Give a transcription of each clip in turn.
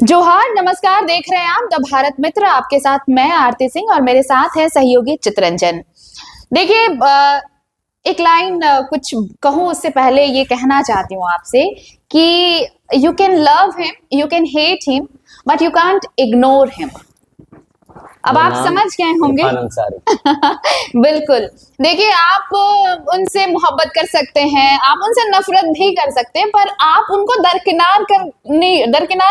जोहार, नमस्कार। देख रहे हैं आप द भारत मित्र। आपके साथ मैं आरती सिंह और मेरे साथ है सहयोगी चितरंजन। देखिए, एक लाइन कुछ कहूं उससे पहले ये कहना चाहती हूँ आपसे कि you can love him, you can hate him, but you can't ignore him. अब आप समझ गए होंगे। बिल्कुल। देखिए, आप उनसे मोहब्बत कर सकते हैं, आप उनसे नफरत भी कर सकते हैं, पर आप उनको दरकिनार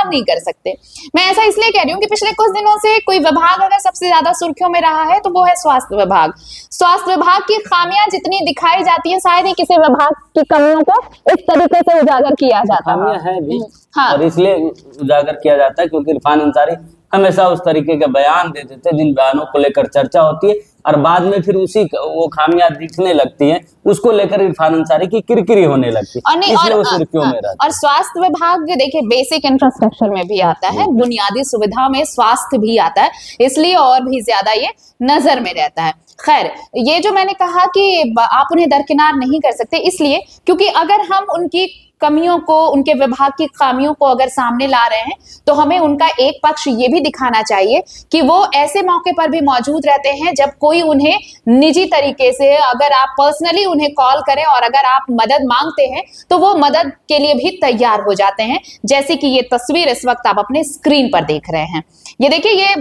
नहीं कर सकते। मैं ऐसा इसलिए कह रही हूँ कि पिछले कुछ दिनों से कोई विभाग अगर सबसे ज्यादा सुर्खियों में रहा है तो वो है स्वास्थ्य विभाग। स्वास्थ्य विभाग की खामियां जितनी दिखाई जाती है, शायद ही किसी विभाग की कमियों को इस तरीके से उजागर किया जाता है भी। हाँ। और इसलिए उजागर किया जाता है क्योंकि इरफान अंसारी हमेशा उस तरीके के बयान दे देते हैं जिन बयानों को लेकर चर्चा होती है और बाद में फिर उसी वो खामियां दिखने लगती हैं, उसको लेकर इरफान अंसारी की किरकिरी होने लगती है, इसलिए वो सुर्खियों में रहता है। और स्वास्थ्य विभाग देखिए बेसिक इंफ्रास्ट्रक्चर में भी आता है, बुनियादी सुविधा में स्वास्थ्य भी आता है, इसलिए और भी ज्यादा ये नजर में रहता है। खैर, ये जो मैंने कहा कि आप उन्हें दरकिनार नहीं कर सकते, इसलिए क्योंकि अगर हम उनकी कमियों को, उनके विभाग की खामियों को अगर सामने ला रहे हैं तो हमें उनका एक पक्ष ये भी दिखाना चाहिए कि वो ऐसे मौके पर भी मौजूद रहते हैं जब कोई उन्हें निजी तरीके से, अगर आप पर्सनली उन्हें कॉल करें और अगर आप मदद मांगते हैं तो वो मदद के लिए भी तैयार हो जाते हैं। जैसे कि ये तस्वीर इस वक्त आप अपने स्क्रीन पर देख रहे हैं। ये देखिए, ये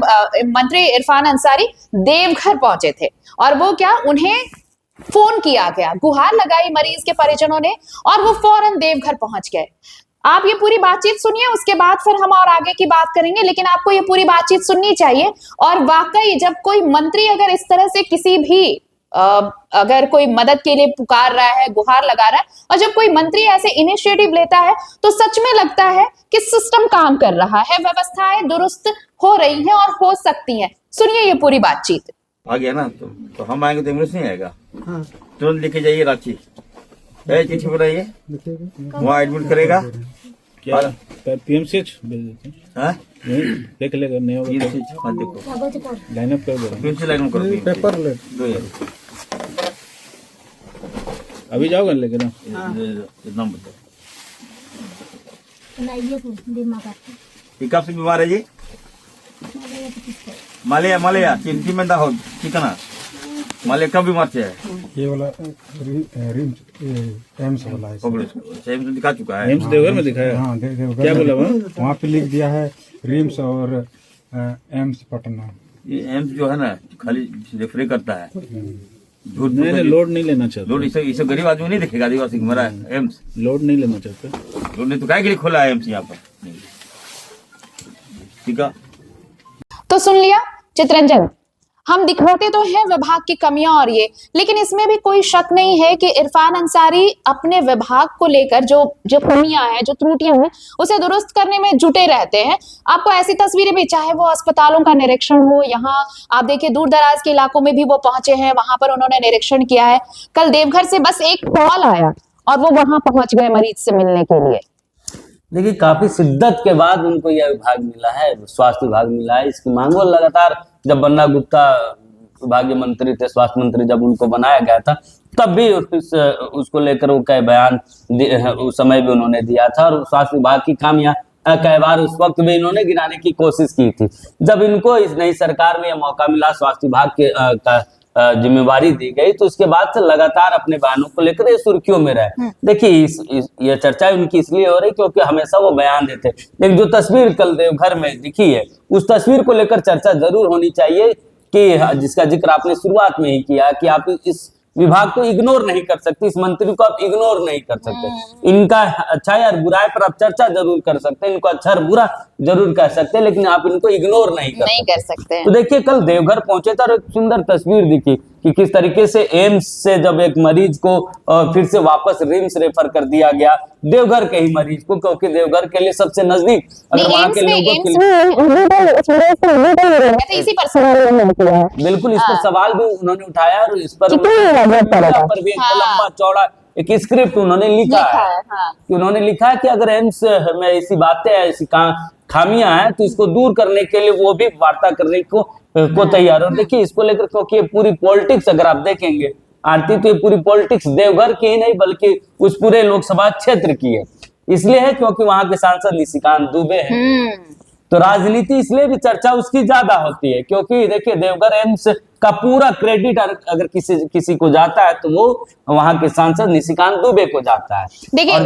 मंत्री इरफान अंसारी देवघर पहुंचे थे और वो क्या, उन्हें फोन किया गया, गुहार लगाई मरीज के परिजनों ने और वो फौरन देवघर पहुंच गए। आप ये पूरी बातचीत सुनिए, उसके बाद फिर हम और आगे की बात करेंगे, लेकिन आपको ये पूरी बातचीत सुननी चाहिए। और वाकई जब कोई मंत्री अगर इस तरह से किसी भी अगर कोई मदद के लिए पुकार रहा है, गुहार लगा रहा है, और जब कोई मंत्री ऐसे इनिशिएटिव लेता है तो सच में लगता है कि सिस्टम काम कर रहा है, व्यवस्थाएं दुरुस्त हो रही हैं और हो सकती हैं। सुनिए ये पूरी बातचीत। आ गया ना तो हम आएंगे तो एम्बुलेंस नहीं आएगा। हाँ। तुरंत लेके जाइए रांची, चिट्ठी बनाइए, वहाँ एडमिट करेगा। क्या पीएमसीएच भेज देते हैं? देख लेगा, नहीं होगा देखो लाइन अप कर दो, लाइन करो, पेपर ले दो यार, अभी जाओगे लेके ना। इतना बताओ, कब से बीमार है जी? मालिया चिंती में हो चिकना मालिया कब बीमार से है? ये वाला एम्स वाला है, एम्स दिखा चुका है। एम्स देवघर में दिखाया। हाँ, देवघर। क्या बोला वहाँ पे लिख दिया है रिम्स और एम्स पटना। ये एम्स जो है ना खाली रेफर करता है, झूठ नहीं, लोड नहीं लेना चाहता। लोड इसे गरीब आदमी नहीं देखेगा, आदिवासी मरा है। एम्स लोड नहीं लेना चाहता, लोड नहीं तो क्या के लिए खोला है एम्स यहाँ पर? ठीक है, तो सुन लिया चितरंजन, हम दिखाते तो हैं विभाग की कमियां और ये, लेकिन इसमें भी कोई शक नहीं है कि इरफान अंसारी अपने विभाग को लेकर जो कमियां हैं, जो त्रुटियां हैं, उसे दुरुस्त करने में जुटे रहते हैं। आपको ऐसी तस्वीरें भी, चाहे वो अस्पतालों का निरीक्षण हो, यहाँ आप देखिए दूर दराज के इलाकों में भी वो पहुंचे हैं, वहां पर उन्होंने निरीक्षण किया है। कल देवघर से बस एक कॉल आया और वो वहां पहुंच गए मरीज से मिलने के लिए। देखिए, काफी शिद्दत के बाद उनको यह विभाग मिला है, स्वास्थ्य विभाग मिला है। इसकी मांग वो लगातार, जब बन्ना गुप्ता विभागीय मंत्री थे, स्वास्थ्य मंत्री, जब उनको बनाया गया था तब भी उसको लेकर वो कई बयान उस समय भी उन्होंने दिया था और स्वास्थ्य विभाग की खामियां कई बार उस वक्त भी इन्होंने गिनाने की कोशिश की थी। जब इनको इस नई सरकार में यह मौका मिला, स्वास्थ्य विभाग के जिम्मेवारी दी गई, तो उसके बाद से लगातार अपने बयानों को लेकर ये सुर्खियों में रहे। देखिए, ये चर्चा उनकी इसलिए हो रही क्योंकि हमेशा वो बयान देते, लेकिन जो तस्वीर कल देवघर में दिखी है उस तस्वीर को लेकर चर्चा जरूर होनी चाहिए कि जिसका जिक्र आपने शुरुआत में ही किया कि आप इस विभाग को इग्नोर नहीं कर सकते, इस मंत्री को आप इग्नोर नहीं कर सकते। इनका अच्छा या बुराई पर आप चर्चा जरूर कर सकते हैं, इनको अच्छा और बुरा जरूर कह सकते हैं, लेकिन आप इनको इग्नोर नहीं कर सकते। तो देखिए, कल देवघर पहुंचे थे और एक सुंदर तस्वीर दिखी कि किस तरीके से एम्स से जब एक मरीज को फिर से वापस रिम्स रेफर कर दिया गया, देवघर के ही मरीज को, क्योंकि देवघर के लिए सबसे नजदीक, अगर वहाँ के लोगों के इसी पर सवाल किया है। बिल्कुल, इस पर सवाल भी उन्होंने उठाया और इस पर भी एक लंबा चौड़ा एक स्क्रिप्ट उन्होंने लिखा है। कि उन्होंने लिखा है कि अगर एम्स में ऐसी बातें, ऐसी खामियां हैं तो इसको दूर करने के लिए वो भी वार्ता करने को तैयार। और देखिए, इसको लेकर क्योंकि ये पूरी पॉलिटिक्स अगर आप देखेंगे आरती, तो ये पूरी पॉलिटिक्स देवघर की ही नहीं बल्कि उस पूरे लोकसभा क्षेत्र की है। इसलिए है क्योंकि वहां के सांसद निशिकांत दुबे हैं। तो राजनीति इसलिए भी चर्चा उसकी ज्यादा होती है, क्योंकि देखिए देवघर एम्स का पूरा क्रेडिट अगर किसी को जाता है तो वो वहां के सांसद निशिकांत दुबे को जाता है। देखिए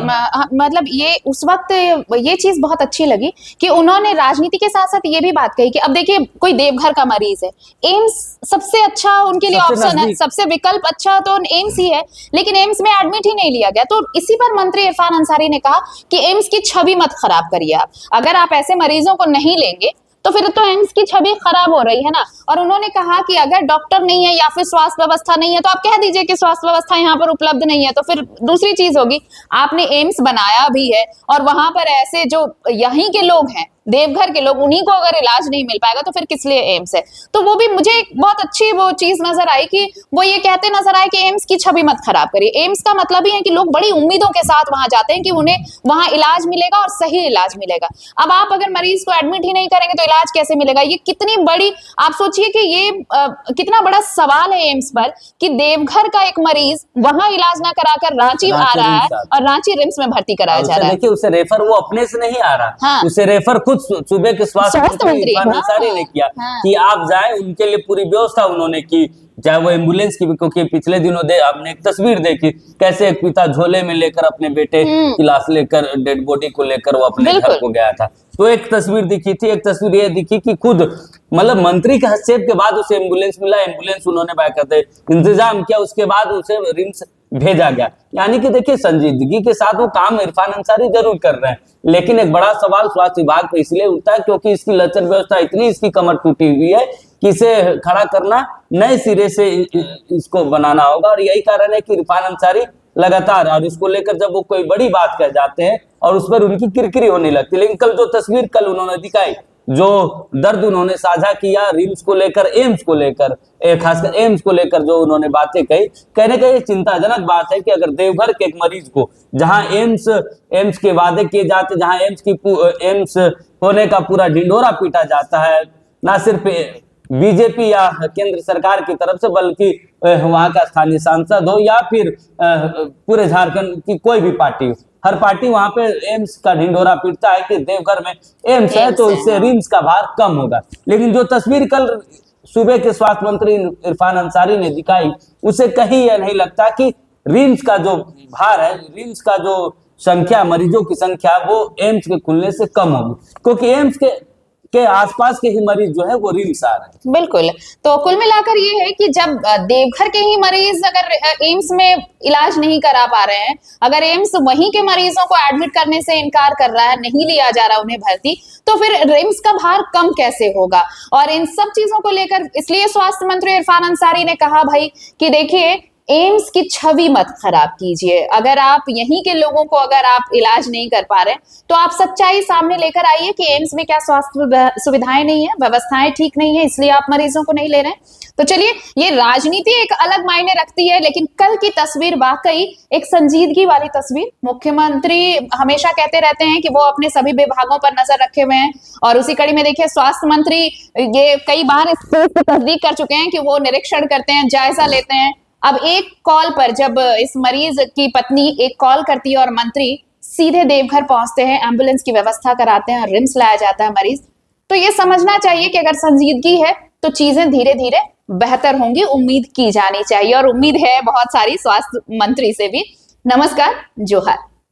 मतलब ये उस वक्त ये चीज बहुत अच्छी लगी कि उन्होंने राजनीति के साथ साथ ये भी बात कही कि अब देखिए कोई देवघर का मरीज है, एम्स सबसे अच्छा उनके लिए ऑप्शन है, सबसे विकल्प अच्छा तो एम्स ही है, लेकिन एम्स में एडमिट ही नहीं लिया गया। तो इसी पर मंत्री इरफान अंसारी ने कहा कि एम्स की छवि मत खराब करिए आप, अगर आप ऐसे मरीजों को नहीं लेंगे तो फिर तो एम्स की छवि खराब हो रही है ना। और उन्होंने कहा कि अगर डॉक्टर नहीं है या फिर स्वास्थ्य व्यवस्था नहीं है तो आप कह दीजिए कि स्वास्थ्य व्यवस्था यहाँ पर उपलब्ध नहीं है, तो फिर दूसरी चीज होगी। आपने एम्स बनाया भी है और वहां पर ऐसे जो यहीं के लोग हैं, देवघर के लोग, उन्हीं को अगर इलाज नहीं मिल पाएगा तो फिर किस लिए एम्स है। तो वो भी मुझे एक बहुत अच्छी वो चीज नजर आई कि वो ये कहते नजर आए कि एम्स की छवि मत खराब करिए। एम्स का मतलब ही है कि लोग बड़ी उम्मीदों के साथ वहां जाते हैं कि उन्हें वहां इलाज मिलेगा और सही इलाज मिलेगा। अब आप अगर मरीज को एडमिट ही नहीं करेंगे तो इलाज कैसे मिलेगा? ये कितनी बड़ी, आप सोचिए कि ये कितना बड़ा सवाल है एम्स पर कि देवघर का एक मरीज वहां इलाज ना कराकर रांची आ रहा है और रांची रिम्स में भर्ती कराया जा रहा है। देखिए उसे रेफर वो अपने से नहीं आ रहा, हाँ। उसे रेफर खुद सूबे के स्वास्थ्य मंत्री इरफान अंसारी ने किया कि आप जाएं, उनके लिए पूरी व्यवस्था उन्होंने की, चाहे वो एम्बुलेंस की भी, क्योंकि पिछले दिनों आपने एक तस्वीर देखी कैसे एक पिता झोले में लेकर अपने बेटे की लाश लेकर, डेड बॉडी को लेकर वो अपने घर को गया था। तो एक तस्वीर दिखी थी, एक तस्वीर ये दिखी कि खुद मतलब मंत्री के हस्तक्षेप के बाद उसे एम्बुलेंस मिला, एम्बुलेंस उन्होंने बाकायदा इंतजाम किया, उसके बाद उसे रिम्स भेजा गया। यानी कि देखिए संजीदगी के साथ वो काम इरफान अंसारी जरूर कर रहे हैं, लेकिन एक बड़ा सवाल स्वास्थ्य विभाग पे इसलिए उठता है क्योंकि इसकी लचर व्यवस्था इतनी, इसकी कमर टूटी हुई है कि इसे खड़ा करना नए सिरे से इसको बनाना होगा। और यही कारण है कि इरफान अंसारी लगातार, और इसको लेकर जब वो कोई बड़ी बात कह जाते हैं और उस पर उनकी किरकिरी होने लगती है। लेकिन कल जो तस्वीर कल उन्होंने दिखाई, जो दर्द उन्होंने साझा किया रिम्स को लेकर, एम्स को लेकर, खासकर एम्स को लेकर जो उन्होंने बातें कही, कहने का ये चिंताजनक बात है कि अगर देवघर के एक मरीज को, जहां एम्स के वादे किए जाते, जहां एम्स होने का पूरा ढिंढोरा पीटा जाता है, ना सिर्फ बीजेपी या केंद्र सरकार की तरफ से, बल्कि वहां का स्थानीय सांसद हो या फिर पूरे झारखंड की कोई भी पार्टी हो, हर पार्टी वहां पे एम्स का ढिंढोरा पीटता है कि देवघर में एम्स है तो इससे रिम्स का भार कम होगा। लेकिन जो तस्वीर कल सूबे के स्वास्थ्य मंत्री इरफान अंसारी ने दिखाई, उसे कहीं यह नहीं लगता कि रिम्स का जो भार है, रिम्स का जो संख्या, मरीजों की संख्या, वो एम्स के खुलने से कम होगी, क्योंकि एम्स के आसपास के ही मरीज जो है वो रिम्स आ रहे हैं। बिल्कुल। तो कुल मिलाकर ये है कि जब देवघर के ही मरीज अगर एम्स में इलाज नहीं करा पा रहे हैं, अगर एम्स वहीं के मरीजों को एडमिट करने से इनकार कर रहा है, नहीं लिया जा रहा उन्हें भर्ती, तो फिर रिम्स का भार कम कैसे होगा? और इन सब चीजों को लेकर इसलिए स्वास्थ्य मंत्री इरफान अंसारी ने कहा भाई कि देखिए एम्स की छवि मत खराब कीजिए, अगर आप यहीं के लोगों को अगर आप इलाज नहीं कर पा रहे तो आप सच्चाई सामने लेकर आइए कि एम्स में क्या स्वास्थ्य सुविधाएं नहीं है, व्यवस्थाएं ठीक नहीं है, इसलिए आप मरीजों को नहीं ले रहे हैं। तो चलिए, ये राजनीति एक अलग मायने रखती है, लेकिन कल की तस्वीर वाकई एक संजीदगी वाली तस्वीर। मुख्यमंत्री हमेशा कहते रहते हैं कि वो अपने सभी विभागों पर नजर रखे हुए हैं, और उसी कड़ी में देखिए स्वास्थ्य मंत्री ये कई बार इस पर तस्दीक कर चुके हैं कि वो निरीक्षण करते हैं, जायजा लेते हैं। अब एक कॉल पर जब इस मरीज की पत्नी एक कॉल करती है और मंत्री सीधे देवघर पहुंचते हैं, एम्बुलेंस की व्यवस्था कराते हैं, रिम्स लाया जाता है मरीज, तो ये समझना चाहिए कि अगर संजीदगी है तो चीजें धीरे धीरे बेहतर होंगी, उम्मीद की जानी चाहिए, और उम्मीद है बहुत सारी स्वास्थ्य मंत्री से भी। नमस्कार, जोहार।